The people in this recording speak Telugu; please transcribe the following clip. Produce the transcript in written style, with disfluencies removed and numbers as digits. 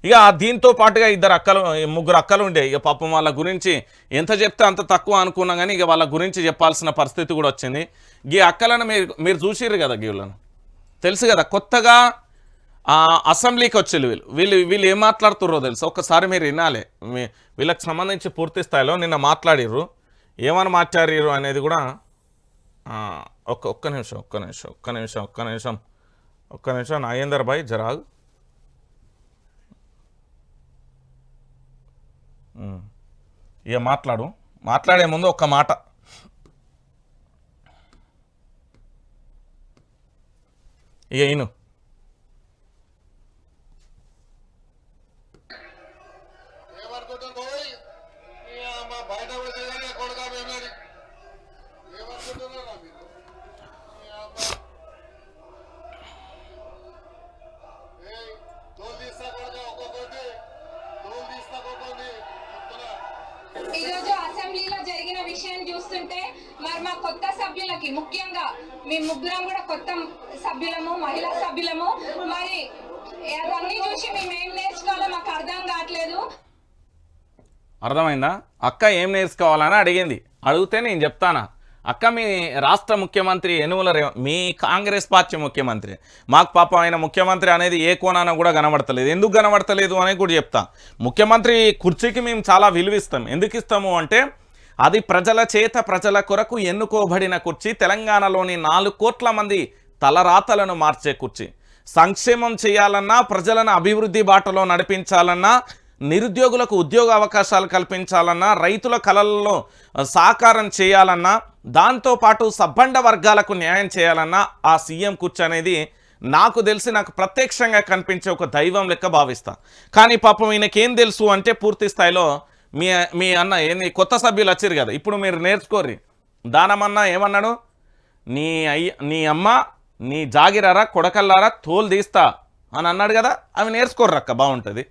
ఇక దీంతో పాటుగా ముగ్గురు అక్కలు ఉండే. ఇక పాపం వాళ్ళ గురించి ఎంత చెప్తే అంత తక్కువ అనుకున్నా కానీ ఇక వాళ్ళ గురించి చెప్పాల్సిన పరిస్థితి కూడా వచ్చింది. ఈ అక్కలను మీరు చూసిర్రు కదా, వీళ్ళను తెలుసు కదా, కొత్తగా అసెంబ్లీకి వచ్చి వీళ్ళు ఏం మాట్లాడుతుర్రో తెలుసు. ఒక్కసారి మీరు వినాలి. వీళ్ళకి సంబంధించి పూర్తి స్థాయిలో నిన్న మాట్లాడిర్రు, ఏమని మాట్లాడిర్రు అనేది కూడా. ఒక్క నిమిషం నాగేందర్ భాయ్ జరాగ్. ఇక మాట్లాడే ముందు ఒక్క మాట. ఇక ఈయన ఈరోజు అసెంబ్లీలో జరిగిన విషయం చూస్తుంటే మరి మా కొత్త సభ్యులకి, ముఖ్యంగా మేము ముగ్గురం కూడా కొత్త సభ్యులము, మహిళా సభ్యులము, మరి అవన్నీ చూసి మేము ఏం నేర్చుకోవాలో మాకు అర్థం కావట్లేదు. అర్థమైందా? అక్క ఏం నేర్చుకోవాలని అడిగితే నేను చెప్తానా, అక్క మీ రాష్ట్ర ముఖ్యమంత్రి మీ కాంగ్రెస్ పార్టీ ముఖ్యమంత్రి, మాకు పాపం ఆయన ముఖ్యమంత్రి అనేది ఏ కోణాన కూడా కనబడతలేదు. ఎందుకు కనబడతలేదు అనేది కూడా చెప్తా. ముఖ్యమంత్రి కుర్చీకి మేము చాలా విలువిస్తాం. ఎందుకు ఇస్తాము అంటే అది ప్రజల చేత ప్రజల కొరకు ఎన్నుకోబడిన కుర్చీ, తెలంగాణలోని 4 కోట్ల మంది తలరాతలను మార్చే కుర్చీ. సంక్షేమం చేయాలన్నా, ప్రజలను అభివృద్ధి బాటలో నడిపించాలన్నా, నిరుద్యోగులకు ఉద్యోగ అవకాశాలు కల్పించాలన్నా, రైతుల కళలలో సాకారం చేయాలన్నా, దాంతోపాటు సబ్బండ వర్గాలకు న్యాయం చేయాలన్నా ఆ సీఎం కుర్చీ అనేది నాకు తెలిసి నాకు ప్రత్యక్షంగా కనిపించే ఒక దైవం లెక్క భావిస్తా. కానీ పాపం ఈయనకేం తెలుసు అంటే పూర్తి స్థాయిలో మీ అన్న ఏంది కొత్త సభ్యులు వచ్చారు కదా, ఇప్పుడు మీరు నేర్చుకోర్రి. దానమన్నా ఏమన్నాడు, నీ అమ్మ నీ జాగిరారా కొడకల్లారా తోలు తీస్తా అని అన్నాడు కదా, అవి నేర్చుకోర్రక్క, బాగుంటుంది.